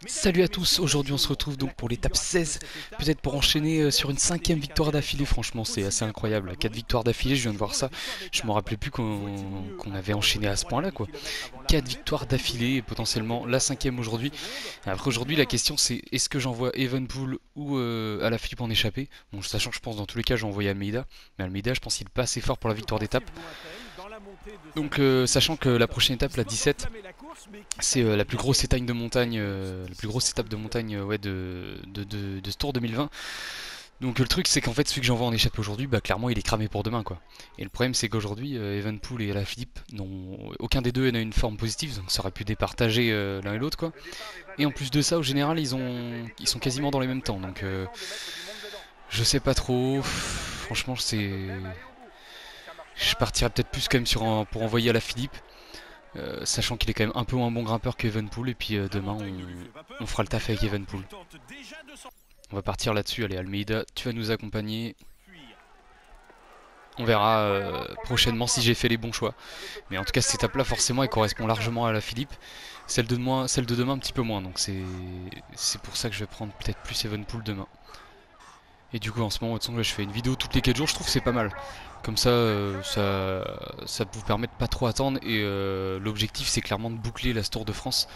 Salut à tous, aujourd'hui on se retrouve donc pour l'étape 16, peut-être pour enchaîner sur une cinquième victoire d'affilée. Franchement c'est assez incroyable, 4 victoires d'affilée, je viens de voir ça, je me rappelais plus qu'on avait enchaîné à ce point là quoi. 4 victoires d'affilée et potentiellement la cinquième aujourd'hui. Et après aujourd'hui la question c'est est-ce que j'envoie Evenpool ou Alaphilippe en échappée. Bon, sachant que je pense dans tous les cas j'ai envoyé Almeida, mais Almeida je pense qu'il est pas assez fort pour la victoire d'étape. Donc sachant que la prochaine étape, la 17, c'est la plus grosse étape de montagne, ouais, de ce Tour 2020. Donc le truc c'est qu'en fait celui que j'envoie en échappée aujourd'hui, bah clairement il est cramé pour demain quoi. Et le problème c'est qu'aujourd'hui Evenpool et Alaphilippe n'ont aucun des deux n'a une forme positive, donc ça aurait pu départager l'un et l'autre quoi. Et en plus de ça au général ils sont quasiment dans les mêmes temps, donc je sais pas trop. Franchement je partirais peut-être plus quand même pour envoyer Alaphilippe. Sachant qu'il est quand même un peu moins bon grimpeur que Evenpool, et puis demain on fera le taf avec Evenpool. On va partir là-dessus, allez Almeida, tu vas nous accompagner. On verra prochainement si j'ai fait les bons choix. Mais en tout cas cette étape là forcément elle correspond largement à la Philippe. Celle de demain un petit peu moins, donc c'est pour ça que je vais prendre peut-être plus Evenpool demain. Et du coup en ce moment de toute façon, je fais une vidéo toutes les 4 jours, je trouve que c'est pas mal. Comme ça, ça vous permet de pas trop attendre, et l'objectif c'est clairement de boucler la Tour de France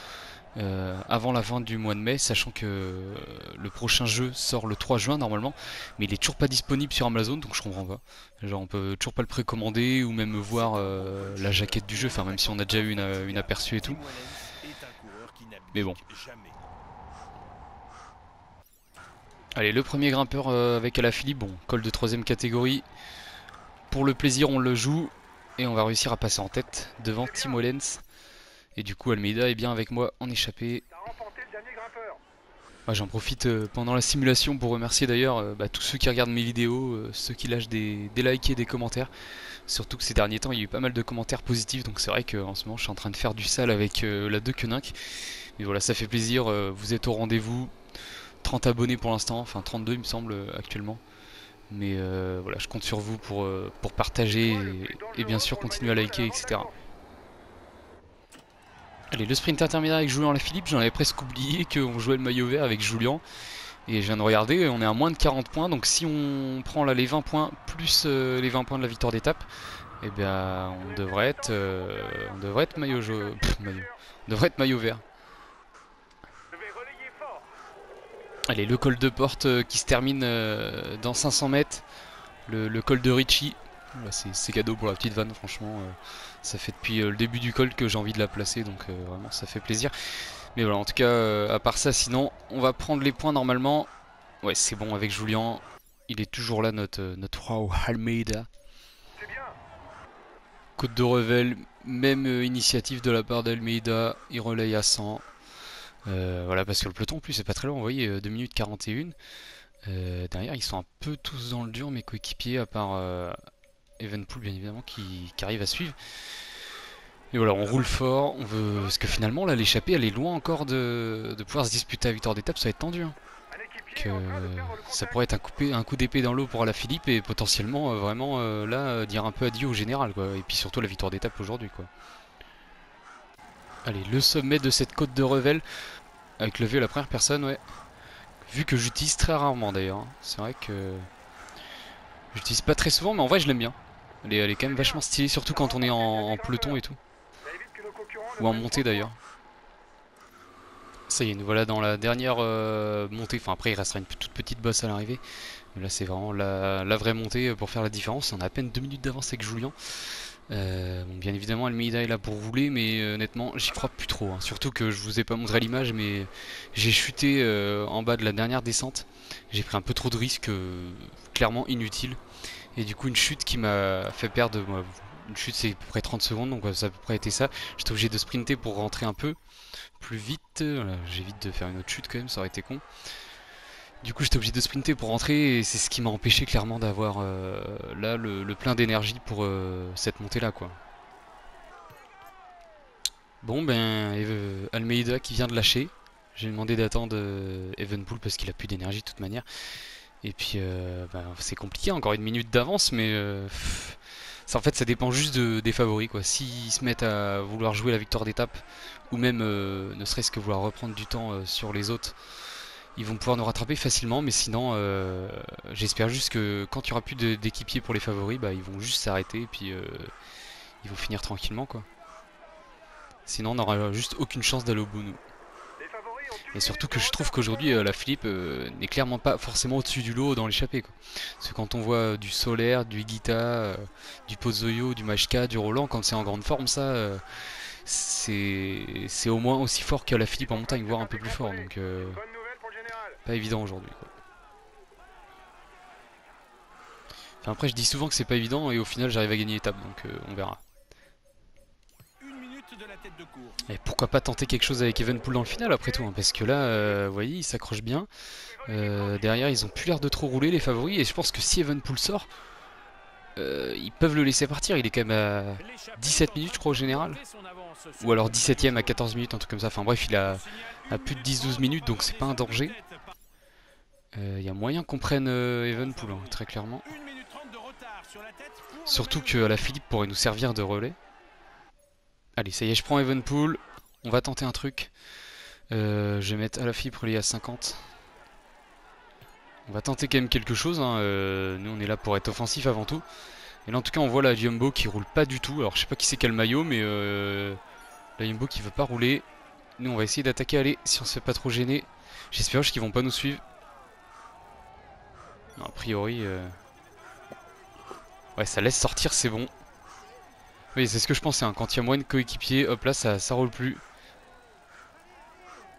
avant la fin du mois de mai, sachant que le prochain jeu sort le 3 juin normalement, mais il est toujours pas disponible sur Amazon, donc je comprends pas. Genre on peut toujours pas le précommander ou même voir la jaquette du jeu, enfin même si on a déjà eu une aperçu et tout. Mais bon. Allez, le premier grimpeur avec Alaphilippe, bon, col de 3ème catégorie. Pour le plaisir on le joue et on va réussir à passer en tête devant Tim Wellens. Et du coup Almeida est bien avec moi en échappée. Ouais, j'en profite pendant la simulation pour remercier d'ailleurs tous ceux qui regardent mes vidéos, ceux qui lâchent des likes et des commentaires. Surtout que ces derniers temps il y a eu pas mal de commentaires positifs, donc c'est vrai qu'en ce moment je suis en train de faire du sale avec la 2 Koenig. Mais voilà, ça fait plaisir, vous êtes au rendez-vous. 30 abonnés pour l'instant, enfin 32 il me semble actuellement. Mais voilà, je compte sur vous pour partager et bien sûr continuer à liker, etc. Allez, le sprint intermédiaire avec Julien Lafilippe, j'en avais presque oublié qu'on jouait le maillot vert avec Julien. Et je viens de regarder, on est à moins de 40 points, donc si on prend là les 20 points plus les 20 points de la victoire d'étape, eh bien on devrait être maillot jaune, maillot, on devrait être maillot vert. Allez, le col de porte qui se termine dans 500 mètres, le col de Ricci. C'est cadeau pour la petite vanne, franchement. Ça fait depuis le début du col que j'ai envie de la placer, donc vraiment ça fait plaisir. Mais voilà, en tout cas, à part ça, sinon, on va prendre les points normalement. Ouais, c'est bon avec Julien. Il est toujours là, notre wow Almeida. Côte de Revel, même initiative de la part d'Almeida. Il relaye à 100. Voilà, parce que le peloton en plus c'est pas très long, vous voyez, 2 minutes 41. Derrière, ils sont un peu tous dans le dur, mes coéquipiers, à part Evenpool, bien évidemment, qui arrive à suivre. Et voilà, on roule fort, on veut. Parce que finalement, là, l'échappée, elle est loin encore de pouvoir se disputer la victoire d'étape, ça va être tendu. Hein. Que ça pourrait être un coup d'épée dans l'eau pour Alaphilippe et potentiellement vraiment là dire un peu adieu au général quoi. Et puis surtout la victoire d'étape aujourd'hui quoi. Allez, le sommet de cette côte de Revel avec le vue à la première personne, ouais. Vu que j'utilise très rarement d'ailleurs. Hein. C'est vrai que j'utilise pas très souvent, mais en vrai je l'aime bien. Elle est quand même vachement stylée, surtout quand on est en peloton et tout. Ou en montée d'ailleurs. Ça y est, nous voilà dans la dernière montée. Enfin après il restera une toute petite bosse à l'arrivée. Mais là c'est vraiment la vraie montée pour faire la différence. On a à peine 2 minutes d'avance avec Julien. Bon, bien évidemment Almeida est là pour rouler, mais honnêtement j'y crois plus trop. Hein. Surtout que je vous ai pas montré l'image, mais j'ai chuté en bas de la dernière descente. J'ai pris un peu trop de risques, clairement inutiles. Et du coup une chute qui m'a fait perdre. Une chute c'est à peu près 30 secondes, donc ça a à peu près été ça. J'étais obligé de sprinter pour rentrer un peu plus vite. Voilà, j'évite de faire une autre chute quand même, ça aurait été con. Du coup j'étais obligé de sprinter pour rentrer et c'est ce qui m'a empêché clairement d'avoir là le plein d'énergie pour cette montée là quoi. Bon ben Almeida qui vient de lâcher. J'ai demandé d'attendre Evenpool parce qu'il a plus d'énergie de toute manière. Et puis c'est compliqué, encore une minute d'avance mais En fait, ça dépend juste des favoris, quoi. S'ils se mettent à vouloir jouer la victoire d'étape, ou même ne serait-ce que vouloir reprendre du temps sur les autres, ils vont pouvoir nous rattraper facilement. Mais sinon, j'espère juste que quand il n'y aura plus d'équipiers pour les favoris, bah, ils vont juste s'arrêter et puis ils vont finir tranquillement, quoi. Sinon, on n'aura juste aucune chance d'aller au bout, nous. Et surtout que je trouve qu'aujourd'hui, la Philippe n'est clairement pas forcément au-dessus du lot dans l'échappée, quoi. Parce que quand on voit du Solaire, du Higuita, du Pozoyo, du Majka, du Roland, quand c'est en grande forme, ça, c'est au moins aussi fort que la Philippe en montagne, voire un peu plus fort. Donc, pas évident aujourd'hui, quoi. Enfin, après, je dis souvent que c'est pas évident et au final, j'arrive à gagner l'étape, donc on verra. Et pourquoi pas tenter quelque chose avec Evenpool dans le final après tout, hein, parce que là, vous voyez, ils s'accrochent bien. Derrière, ils ont plus l'air de trop rouler les favoris, et je pense que si Evenpool sort, ils peuvent le laisser partir. Il est quand même à 17 minutes, je crois, au général. Ou alors 17ème à 14 minutes, un truc comme ça. Enfin bref, il a à plus de 10-12 minutes, donc c'est pas un danger. Il y a moyen qu'on prenne Evenpool, hein, très clairement. Surtout que la Philippe pourrait nous servir de relais. Allez, ça y est, je prends Evenpool. On va tenter un truc. Je vais mettre à la Philippe relayé à 50. On va tenter quand même quelque chose, hein. Nous on est là pour être offensif avant tout. Et là en tout cas on voit la Jumbo qui roule pas du tout. Alors je sais pas qui c'est quel maillot, mais la Jumbo qui veut pas rouler. Nous on va essayer d'attaquer, allez, si on se fait pas trop gêner. J'espère juste qu'ils vont pas nous suivre. Non, a priori... Ouais, ça laisse sortir, c'est bon. Oui, c'est ce que je pensais, hein. Quand il y a moins de coéquipiers, hop là, ça roule plus.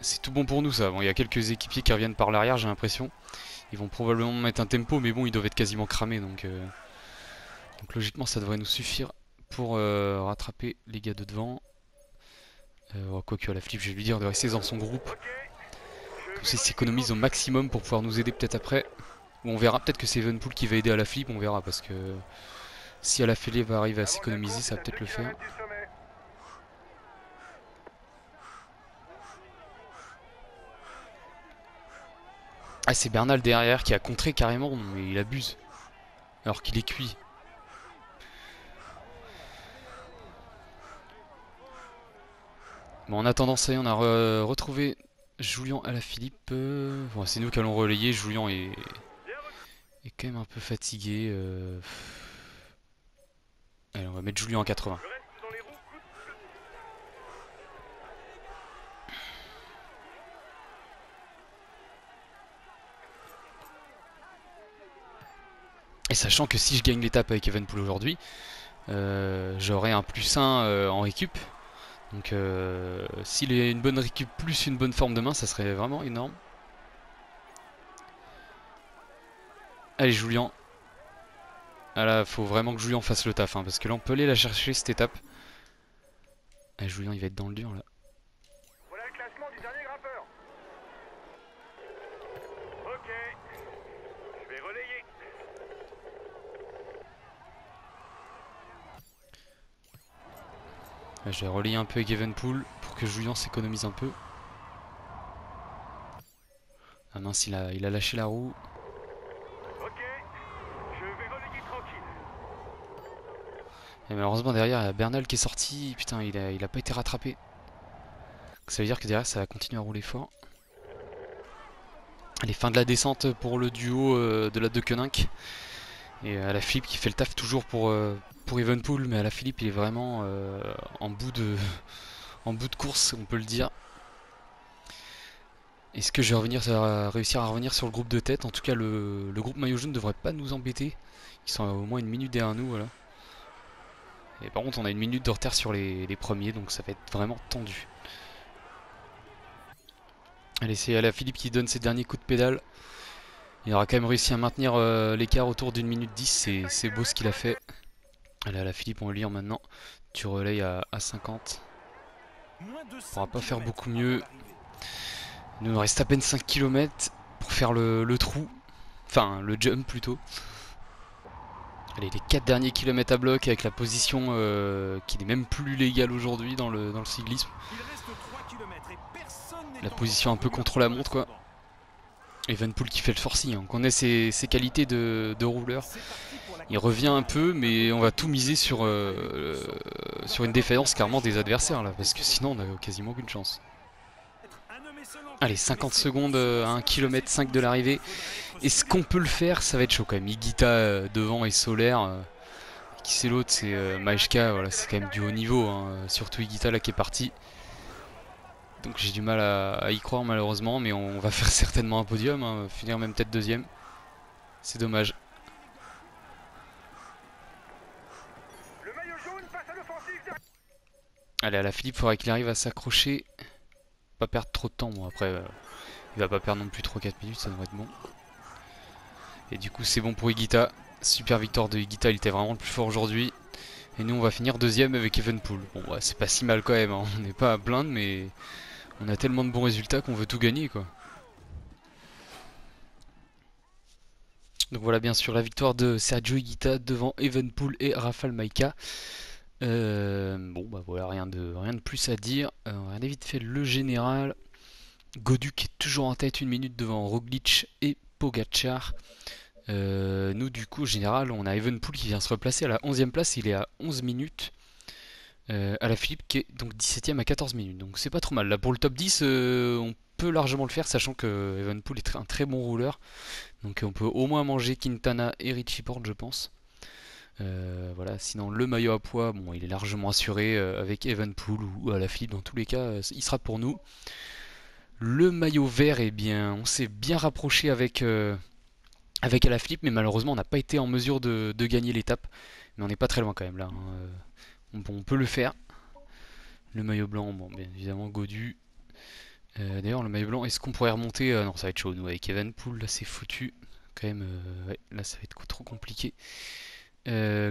C'est tout bon pour nous, ça. Bon, il y a quelques équipiers qui reviennent par l'arrière, j'ai l'impression. Ils vont probablement mettre un tempo, mais bon, ils doivent être quasiment cramés, donc logiquement, ça devrait nous suffire pour rattraper les gars de devant. Quoique à la Flip, je vais lui dire de rester dans son groupe. Comme ça, il s'économise au maximum pour pouvoir nous aider peut-être après. Ou on verra, peut-être que c'est Evenpool qui va aider à la Flip, on verra, parce que si à la Philippe va arriver à s'économiser, ça va peut-être le faire. Ah, c'est Bernal derrière qui a contré carrément, mais il abuse. Alors qu'il est cuit. Bon, en attendant, ça y est, on a retrouvé Julian à la Philippe. Bon, c'est nous qui allons relayer. Julian est quand même un peu fatigué. Allez, on va mettre Julian à 80. Et sachant que si je gagne l'étape avec Evenpool aujourd'hui, j'aurai un +1 en récup. Donc s'il est une bonne récup plus une bonne forme demain, ça serait vraiment énorme. Allez Julian. Ah là, faut vraiment que Julian fasse le taf, hein, parce que là on peut aller la chercher cette étape. Allez Julian, il va être dans le dur là. Voilà le classement du dernier grimpeur. Ok, je vais relayer. Là, je vais relayer un peu avec Evenpool pour que Julian s'économise un peu. Ah mince, il a lâché la roue. Ok, je vais relayer tranquille. Et malheureusement derrière il y a Bernal qui est sorti. Putain, il a pas été rattrapé. Donc, ça veut dire que derrière ça va continuer à rouler fort. Allez, fin de la descente pour le duo de la Deceuninck. Et à la Philippe qui fait le taf toujours pour Evenpool, mais à la Philippe il est vraiment en bout de course, on peut le dire. Est-ce que je vais réussir à revenir sur le groupe de tête? En tout cas, le groupe maillot jaune ne devrait pas nous embêter. Ils sont à au moins une minute derrière nous, voilà. Et par contre, on a une minute de retard sur les premiers, donc ça va être vraiment tendu. Allez, c'est à la Philippe qui donne ses derniers coups de pédale. Il aura quand même réussi à maintenir l'écart autour d'une minute 10, c'est beau ce qu'il a fait. Allez, à la Philippe, on va lire maintenant. Tu relayes à 50. On pourra pas faire beaucoup mieux. Il nous reste à peine 5 km pour faire le trou. Enfin, le jump plutôt. Allez, les 4 derniers kilomètres à bloc avec la position qui n'est même plus légale aujourd'hui dans le cyclisme. La position un peu contre la montre, quoi. Evenpool qui fait le forcing, hein. On connaît ses qualités de rouleur. Il revient un peu, mais on va tout miser sur une défaillance clairement des adversaires là, parce que sinon on a quasiment aucune chance. Allez, 50 secondes à 1 km 5 de l'arrivée. Est-ce qu'on peut le faire? Ça va être chaud quand même. Higuita devant et Solaire. Qui c'est l'autre? C'est Maeshka, voilà, c'est quand même du haut niveau, hein. Surtout Higuita là qui est parti. Donc j'ai du mal à y croire malheureusement, mais on va faire certainement un podium, hein. Finir même peut-être deuxième. C'est dommage. Le maillot jaune passe à l'offensive derrière. Allez, à la Philippe, faudrait qu'il arrive à s'accrocher. Pas perdre trop de temps, bon après il va pas perdre non plus 3-4 minutes, ça devrait être bon. Et du coup c'est bon pour Higuita. Super victoire de Higuita, il était vraiment le plus fort aujourd'hui. Et nous on va finir deuxième avec Evenpool. Bon ouais, c'est pas si mal quand même, hein. On n'est pas à plaindre, mais on a tellement de bons résultats qu'on veut tout gagner quoi. Donc voilà bien sûr la victoire de Sergio Higuita devant Evenpool et Rafal Maika. Bon bah voilà, rien de plus à dire. On va regarder vite fait le général. Goduk est toujours en tête, 1 minute devant Roglic et Pogacar. Nous du coup au général on a Evenpool qui vient se replacer à la 11e place, il est à 11 minutes. À la Philippe qui est donc 17ème à 14 minutes. Donc c'est pas trop mal. Là pour le top 10 on peut largement le faire, sachant que Evenpool est un très bon rouleur. Donc on peut au moins manger Quintana et Richie Porte je pense. Voilà, sinon le maillot à poids, bon, il est largement assuré avec Evenpool ou à la Philippe. Dans tous les cas, il sera pour nous. Le maillot vert, eh bien, on s'est bien rapproché avec Alaphilippe, mais malheureusement, on n'a pas été en mesure de gagner l'étape. Mais on n'est pas très loin quand même là, hein. On peut le faire. Le maillot blanc, bon, bien évidemment, Godu. D'ailleurs, le maillot blanc, est-ce qu'on pourrait remonter? Non, ça va être chaud, nous, avec Evenpool, là, c'est foutu. Quand même, ouais, là, ça va être trop compliqué.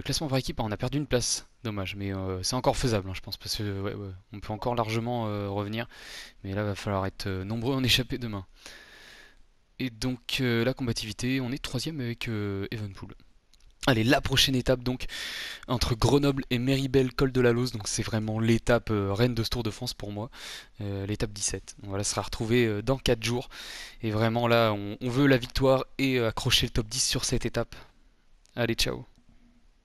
Classement par équipe, on a perdu une place, dommage, mais c'est encore faisable, hein, je pense, parce que ouais, ouais, on peut encore largement revenir, mais là va falloir être nombreux en échapper demain. Et donc la combativité, on est troisième avec Evenpool. Allez, la prochaine étape donc entre Grenoble et Méribel, col de la Lose, donc c'est vraiment l'étape reine de ce Tour de France pour moi, l'étape 17. Donc voilà, sera retrouvé dans 4 jours, et vraiment là on veut la victoire et accrocher le top 10 sur cette étape. Allez, ciao.